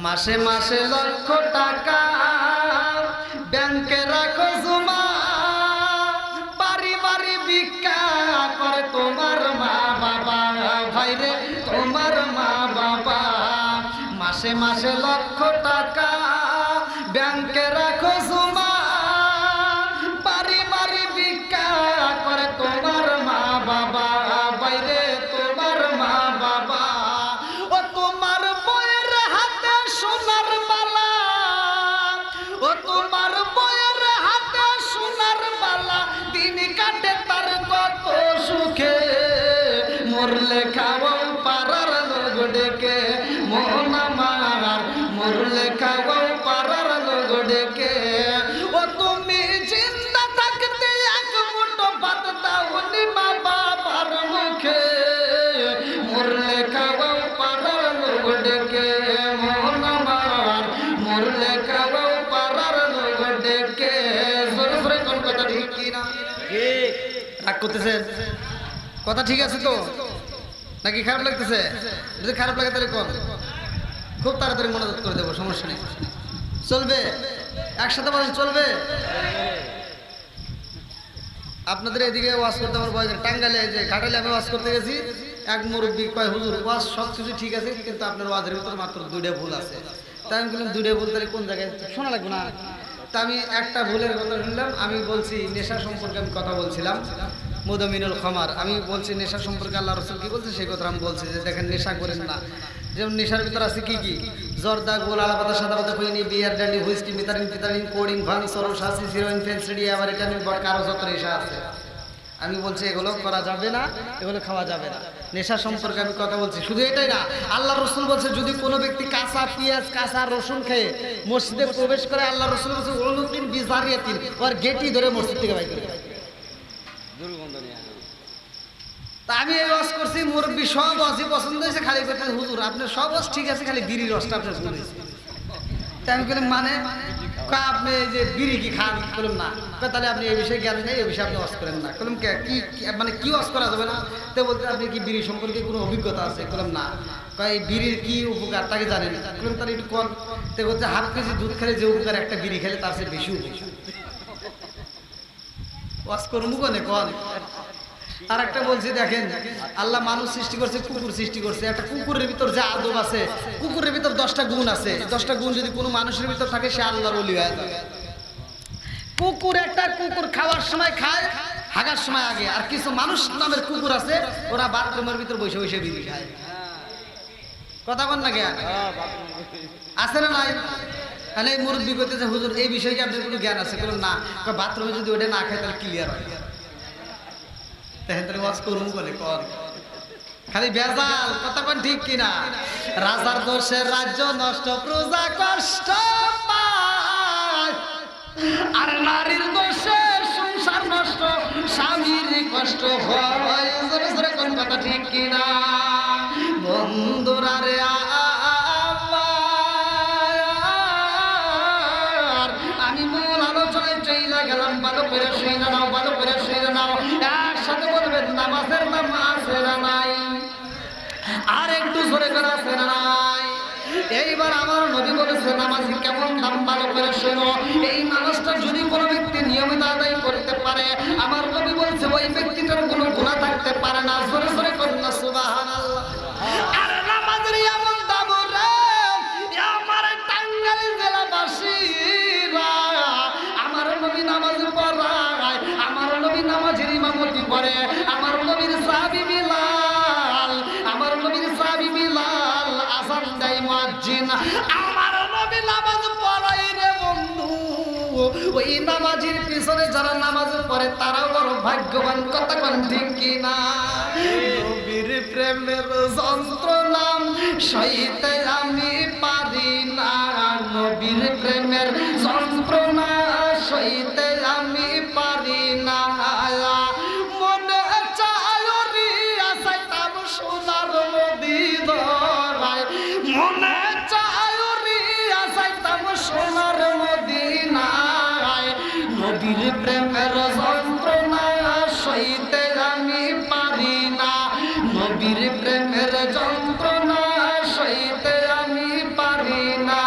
মাসে মাসে লক্ষ টাকা ব্যাংকে রাখো জমা, বাড়ি বাড়ি ভিক্ষা করে তোমার মা বাবা, ভাইরে তোমার মা বাবা। মাসে মাসে লক্ষ টাকা ব্যাংকে রাখো জমা, বাড়ি বাড়ি ভিক্ষা করে তোমার মা বাবা, ভাইরে তোমার মা বাবা। ও তোমার বইয়ের হাতে সোনার বালা, ও তোমার বইয়ের হাতে সোনার বালা, দিন কাটে তার কত সুখে, মরলে খাওয়াও পাড়ার লোক ডেকে, মোহন আমার মরলে খাওয়াও পাড়ার লোক ডেকে। ও তুমি জিন্দা থাকতে এক মুঠো ভাত দাওনি মা বাবার মুখে, মরলে খাওয়াও পাড়ার লোক ডেকে, মোহন আমার মরলে খাওয়াও পাড়ার লোক ডেকে। জোরে জোরে কোন কথা ঠিক কিনা? রাগ করতেছেন? কথা ঠিক আছে তো নাকি খারাপ লাগতেছে? যদি খারাপ লাগে তাহলে কোন খুব তাড়াতাড়ি মনোযোগ করে দেবো, সমস্যা নেই। চলবে একসাথে বলেন, চলবে? আপনাদের এদিকে ওয়াজ করতে আমার ভয় করে। টাঙ্গাইলে যে ঘাটালে আমি ওয়াজ করতে গেছি, এক মুরব্বী কয় হুজুর ওয়াজ সব কিছু ঠিক আছে কিন্তু আপনার ওয়াজের ভিতরে মাত্র 2টা ভুল আছে। তাই আমি বললাম 2টা ভুল তাহলে কোন জায়গায় শোনা লাগবে না? তা আমি একটা ভুলের কথা শুনলাম। আমি বলছি নেশা সম্পর্কে আমি কথা বলছিলাম, মুদমিনুল খামার। আমি বলছি নেশা সম্পর্কে আল্লাহ রাসূল কি বলছে সেই কথা আমি বলছি যে দেখেন নেশা করেন না। যেমন নেশার ভিতর আছে কি কি? জর্দা, গোল, আলাপাতা, সাদা পাতা, খৈনি, বিয়ার, ডান্ডি, হুইস্কি, মিতারিন, পিতারিন, কোডিং, ভাং, সরল, শাসি, হিরোইন, ফেন্সিডি, আবার এটা কারো যত নেশা আছে। আমি বলছি এগুলো করা যাবে না, এগুলো খাওয়া যাবে না। নেশা সম্পর্কে আমি কথা বলছি। শুধু এটাই না, আল্লাহ রসুল বলছে যদি কোনো ব্যক্তি কাঁচা পেঁয়াজ, কাঁচা রসুন খেয়ে মসজিদে প্রবেশ করে, আল্লাহ রসুল বলছে ওলুকিন বিজারিয়াতিন, ওর গেটই ধরে মসজিদ থেকে বাইর করে। তা আমি এই রস করছি, মুরব্বী সব রসই পছন্দ হয়েছে, খালি করতে হুজুর আপনার সব রস ঠিক আছে, খালি বিড়ি রসটা আপনার ভুল হয়েছে। তাই আমি বললাম মানে আপনি এই যে বিড়ি কি খান? বললাম না। তাহলে আপনি এই বিষয়ে জ্ঞান নেই, এই বিষয়ে আপনি ওয়াজ করেন না। বললাম কি মানে কি ওয়াজ করা যাবে না? তো বলতে আপনি কি বিড়ি সম্পর্কে কোনো অভিজ্ঞতা আছে? বললাম না। এই বিড়ির কি উপকার তাকে জানেন? বললাম তাহলে একটু কর। তো বলছে হাফ কেজি দুধ খেলে যে উপকার একটা বিড়ি খেলে তার চেয়ে বেশি উপকার। ওয়াজ করবো কনে কন? আর একটা বলছি দেখেন, আল্লাহ মানুষ সৃষ্টি করছে, কুকুর সৃষ্টি করছে। একটা কুকুরের ভিতর যা আদব আছে, কুকুরের ভিতর 10টা গুণ আছে। 10টা গুণ যদি কোনো মানুষের ভিতর থাকে সে আল্লাহর ওলি হয়ে যাবে। কুকুর একটা কুকুর খাওয়ার সময় খায়, হাগার সময় আগে। আর কিছু মানুষ নামের কুকুর আছে, ওরা বাথরুমের ভিতর বসে বসে বিড়ি খায়। কথা বল না জ্ঞান আছে না নাই? তাহলে এই মুরব্বী করতেছে হুজুর এই বিষয়ে কি আপনার কোনো জ্ঞান আছে? বলুন না। বাথরুমে যদি ওটা না খায় তাহলে ক্লিয়ার হয়। খালি বেজাল কথা কোন ঠিক কিনা? রাজার দোষে রাজ্য নষ্ট, প্রজা কষ্ট পায়, আর নারীর দোষে সংসার নষ্ট, স্বামীর কষ্ট হয়। জোরে জোরে কোন কথা ঠিক কিনা? বন্ধুরা রে আমি মূল আলোচনায় চলে গেলাম। ভালো করে শুনে নাও, ভালো করে শুনে নাও। একসাথে বলবেন নামাজের দাম আছে না নাই? আর একটু জোরে করে আছে না নাই? এইবার আমার নবী বলেছে নামাজ কেমন দাম, ভালো করে শোনো। এই নামাজটা যদি কোনো ব্যক্তি নিয়মিত আদায় করতে পারে, আমার নবী বলছে ওই ব্যক্তিটার কোনো গুনাহ থাকতে পারে না। জোরে জোরে করুন না সুবহানাল্লাহ। আর নামাজের এমন দাম রে আমার টাঙ্গাইল জেলাবাসীরা, আমার নবী নামাজ পড়ায়, আমার নবী নামাজের ইমামতি করে, আমার নবীর সাহাবী বিলাল, আমার নবীর সাহাবী বিলাল আযান দেয় মুয়াজ্জিন, আমার নবী নামাজ পড়ায় রে বন্ধু। ওই নামাজের পিছনে যারা নামাজ পড়ে তারা বড় ভাগ্যবান। কথা কোন ঠিক কিনা? নবীর প্রেমের যন্ত্রণা সইতে আমি পারি না, নবীর প্রেমের যন্ত্রণা সইতে আমি পারি না। মনে চায় রিয়া চাইতাম সোনার মদিনায়, মনে চায় রিয়া চাইতাম সোনার মদিনায়, নবীর প্রেমের যন্ত্রণা সইতে আমি পারি না, নবীর প্রেমের যন্ত্রণা সইতে আমি পারি না।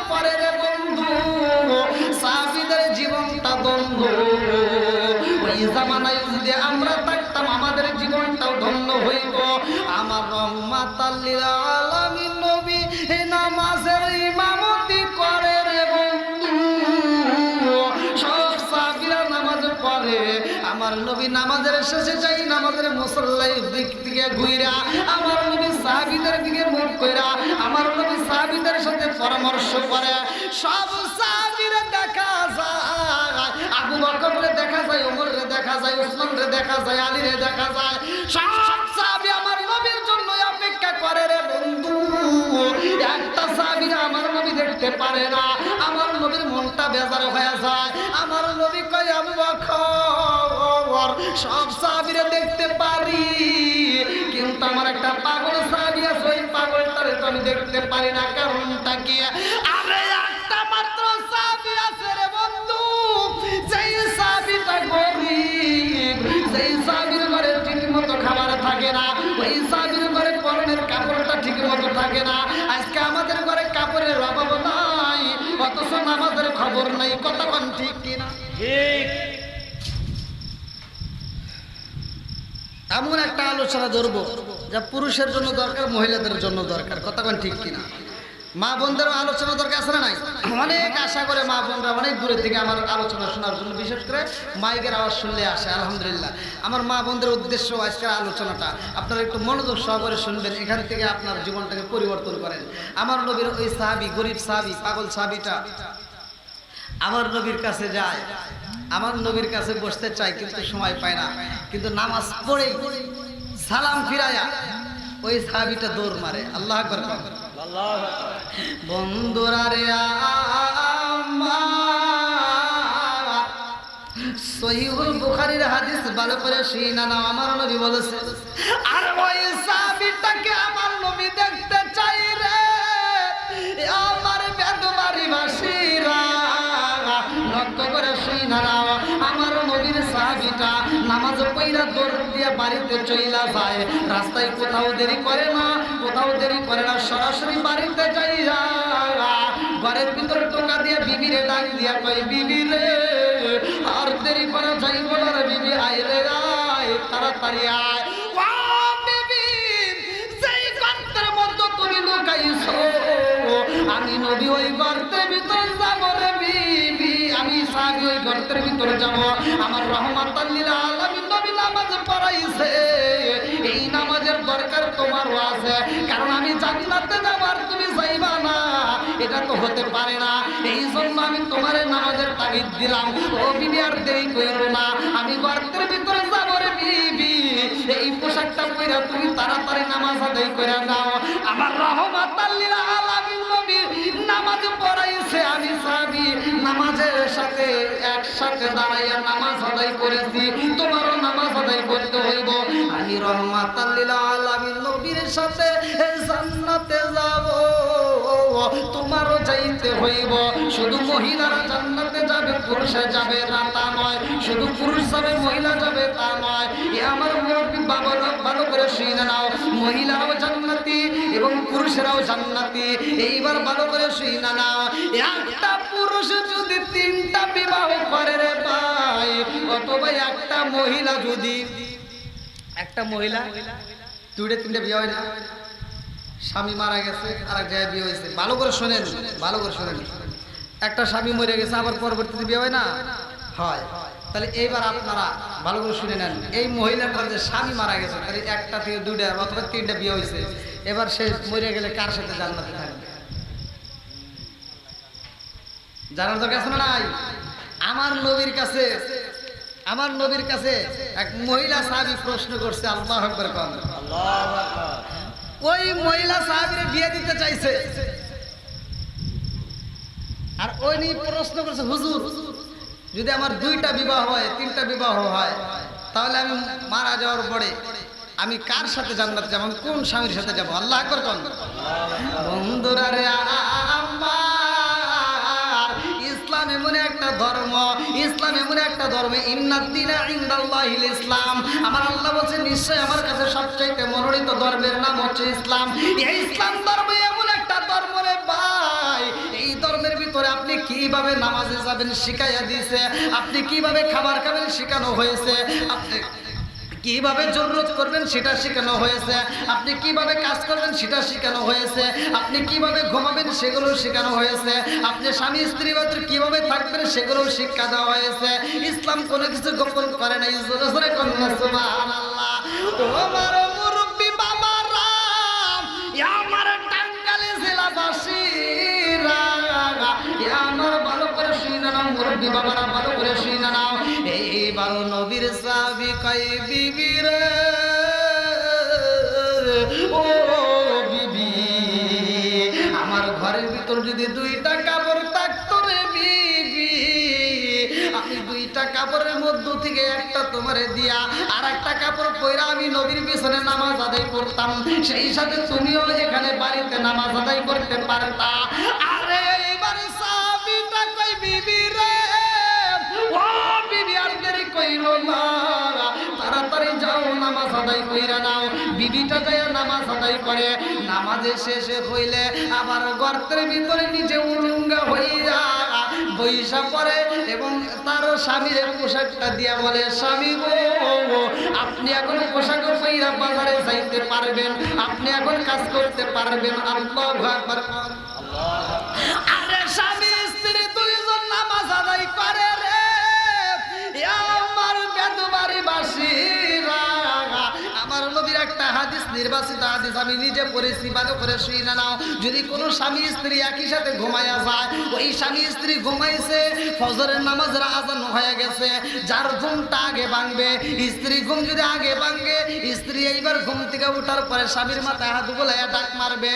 পরে রে বন্ধু সাহাবীদের জীবনটা দ্বন্দ্ব। ওই জামানায় যদি আমরা থাকতাম আমাদের জীবনটাও ধন্য হইত। আমার রহমাতাল লিল আলামিন নবী নামাজের ইমামতি করে রে বন্ধু। সব সাহাবীরা নামাজ পড়ে, আমার নবী নামাজের শেষে যাই নামাজের মুসল্লার দিক থেকে ঘুইরা আমার নবী সাহাবীদের দিকে মুখ কইরা আমার নবী সাহাবীদের সাথে পরামর্শ করে। সব সাহাবীরা দেখা যায়, আবু বকররে দেখা যায়, ওমররে দেখা যায়, উসমানরে দেখা যায়, আলীরে দেখা যায়। সব সাহাবী আমার নবীর জন্য অপেক্ষা করে রে বন্ধু। একটা সাহাবী আমার নবী দেখতে পারে না, আমার নবীর মনটা বেজার হয়ে যায়। আমার নবী কয় আবু বকর সব সাহাবীরা দেখতে পারি, কিন্তু আমার একটা পাগল সাহাবী আছে, ওই পাগলটারে তো আমি দেখতে পারি না। কারণটা কি? আরে একটা মাত্র সাহাবী আছে রে বন্ধু, যেই সাহাবীটা গরীব, যেই সাহাবীর ঘরে ঠিক মতো খাবার থাকে না, ওই সাহাবীর ঘরে পরনের কাপড়টা ঠিক মতো থাকে না। আজকে আমাদের ঘরে কাপড়ের অভাব নাই, অথচ নামাজের খবর নাই। কথা কোন ঠিক কিনা? ঠিক। এমন একটা আলোচনা ধরবো যা পুরুষের জন্য দরকার, মহিলাদের জন্য দরকার। কথা কোন ঠিক কিনা? মা বোনদেরও আলোচনা দরকার আছে না নাই? অনেক আশা করে মা বোনরা অনেক দূরে থেকে আমার আলোচনা শোনার জন্য, বিশেষ করে মাইকের আওয়াজ শুনলে আসে। আলহামদুলিল্লাহ, আমার মা বোনদের উদ্দেশ্য আজকের আলোচনাটা আপনারা একটু মনোযোগ সহকারে শুনবেন, এখান থেকে আপনার জীবনটাকে পরিবর্তন করেন। আমার নবীর ওই সাহাবী, গরিব সাহাবী, পাগল সাহাবীটা আমার নবীর কাছে যায়, আমার নবীর কাছে বসতে চায় কিন্তু সময় পায় না। কিন্তু নামাজ পড়েই সালাম ফিরায়া ওই সাহাবীটা দৌড় মারে। আল্লাহু আকবার। বন্ধুরা রে সহিহুল বুখারীর হাদিস ভালো করে শুনা নাও। আমার নবী বলেছে, আর ওই সাহাবীটাকে আমার নবী দেখতে চাই রে আমার বেদবাড়ি বাসীরা। লক্ষ্য করে শুনা নাও, আমার নবীর সাহাবীটা নামাজ পড়া দৌড় দিয়ে বাড়িতে চইলা যায়। রাস্তায় কোথাও দেরি করে না, কোথাও দেরি করে না, সরাসরি বাড়িতে যাইয়া ঘরের ভিতরে টোকা দিয়ে বিবিরে ডাক দিয়া কই, বিবি রে আর দেরি করা যাইব না রে বিবি, আয় রে আয়, তাড়াতাড়ি আয়। ও বিবি, যেই গর্তের মধ্যে তুমি লুকাইছো আমি নবী ওই গর্তের ভিতরে যাব রে বিবি, আমি সাহাবী ওই গর্তের ভিতরে যাব। আমার রহমাতাল লিল আলামিন নবী নামাজ পড়াইছে, এই নামাজের দরকার তোমারও আছে, কারণ আমি জান্নাতে যাব আর তুমি যাইবা না, এটা তো হতে পারে না। এই জন্য আমি তোমার নামাজের তাগিদ দিলাম। ও বিবি আর দেরি কইরো না, আমি গর্তের ভিতরে যাব রে বিবি, এই পোশাকটা পরে তুমি তাড়াতাড়ি নামাজ আদায় করে নাও। আমার রহমাতাল লিল আলামিন নবী নামাজ পড়াইছে, আমি সাহাবী নামাজের সাথে একসাথে দাঁড়াইয়া নামাজ আদায় করেছি, তোমারও নামাজ আদায় করতে হইব। আমি রহমাতাল লিল আলামিন নবীর সাথে জান্নাতে যাব, তোমারও যাইতে হইব। শুধু মহিলারা জান্নাতে যাবে, পুরুষে যাবে না তা নয়, শুধু পুরুষ যাবে মহিলা যাবে তা নয়। এ আমার মুরব্বি বাবারা ভালো করে শুনে নাও, মহিলারাও জান্নাতি এবং পুরুষেরাও জান্নাতি। এইবার ভালো করে শুনে নাও, একটা পুরুষ যদি 3টা বিবাহ করে রে ভাই, অথবা একটা মহিলা যদি, একটা মহিলা 2-3টা বিয়ে হয় না, স্বামী মারা গেছে আর এক জায়গায় বিয়ে হয়েছে। ভালো করে শোনেন, ভালো করে শোনেন, একটা স্বামী মরে গেছে আবার পরবর্তীতে বিয়ে হয় না, হয়। তাহলে এইবার আপনারা ভালো করে শুনে নেন, এই মহিলাটার যে স্বামী মারা গেছে তাহলে 1টা থেকে 2টা অথবা 3টা বিয়ে হয়েছে, এবার সে মরে গেলে কার সাথে জান্নাতে থাকবে? জানার দরকার আছে না নাই? আমার নবীর কাছে, আমার নবীর কাছে এক মহিলা সাহাবী প্রশ্ন করছে, আল্লাহু আকবার কোন, আল্লাহু আকবার। ওই মহিলা সাহাবীরে বিয়ে দিতে চাইছে, আর ওই নিয়ে প্রশ্ন করছে, হুজুর যদি আমার 2টা বিবাহ হয়, 3টা বিবাহ হয়, তাহলে আমি মারা যাওয়ার পরে আমি কার সাথে জান্নাতে যাব, আমি কোন স্বামীর সাথে যাব? আল্লাহু আকবার কোন। বন্ধুরা রে আমার, ইসলাম এমন একটা ধর্ম, ইসলাম এমন একটা ধর্ম, ইন্নাদ-দীনা ইনদাল্লাহিল ইসলাম। আমার আল্লাহ বলছে নিশ্চয় আমার কাছে সবচাইতে মনোনীত ধর্মের নাম হচ্ছে ইসলাম। এই ইসলাম ধর্ম এমন একটা ধর্ম রে ভাই, এই ধর্মে ভিতরে আপনি কিভাবে নামাজে যাবেন শিখাইয়া দিয়েছে, আপনি কিভাবে খাবার খাবেন শেখানো হয়েছে, আপনি কিভাবে জরুরত করবেন সেটা শেখানো হয়েছে, আপনি কিভাবে কাজ করবেন সেটা শেখানো হয়েছে, আপনি কিভাবে ঘুমাবেন সেগুলো শেখানো হয়েছে, আপনি স্বামী স্ত্রী ভিতরে কিভাবে থাকবেন সেগুলো শিক্ষা দেওয়া হয়েছে। ইসলাম কোনো কিছু গোপন করে নাই। জোরে জোরে কন্যা সুবহানাল্লাহ। ও আমার মুরব্বি বাবারা, আমার টাঙ্গাইল জেলাবাসীরা, আমার ভালো করে শুনে নাও, মুরব্বি বাবারা ভালো করে শুনে নাও। এইবার নবীর সাহাবী কয় বিবি রে, ও বিবি, আমার ঘরের ভিতর যদি 2টা কাপড় থাকতো রে বিবি, আমি 2টা কাপড়ের মধ্য থেকে একটা তোমারে দিয়া আর একটা কাপড় পয়রা আমি নবীর পিছনে নামাজ আদায় করতাম, সেই সাথে তুমিও এখানে বাড়িতে নামাজ আদায় করতে পারতা। আরে এইবারে সাহাবীটা কই বিবি রে, ও বিবি আর দেরি কইরো না, তাড়াতাড়ি যাও নামাজ আদায় কইরা নাও। বিবিটা যায় নামাজ আদায় করে, নামাজের শেষে হইলে আবার গর্তের ভিতরে নিজে উলঙ্গা হইয়া বৈশা পড়ে এবং তার স্বামীর পোশাকটা দিয়া বলে, স্বামী গো, আপনি এখন পোশাক পইরা বাজারে যাইতে পারবেন, আপনি এখন কাজ করতে পারবেন। আল্লাহু আকবার। আরে স্বামী স্ত্রী 2জন নামাজ আদায় করে রে, আমার বেদবাড়ি বাসীরা, আমার নবীর একটা হাদিস, নির্বাচিত হাদিস আমি নিজে পড়েছি, ভালো করে শুনে নাও। যদি কোনো স্বামী স্ত্রী একই সাথে ঘুমাইয়া যায়, ওই স্বামী স্ত্রী ঘুমাইছে, ফজরের নামাজের আজান হয়ে গেছে, যার ঘুমটা আগে ভাঙবে, স্ত্রী ঘুম যদি আগে ভাঙে, স্ত্রী এইবার ঘুম থেকে উঠার পরে স্বামীর মাথায় হাত বুলাইয়া ডাক মারবে,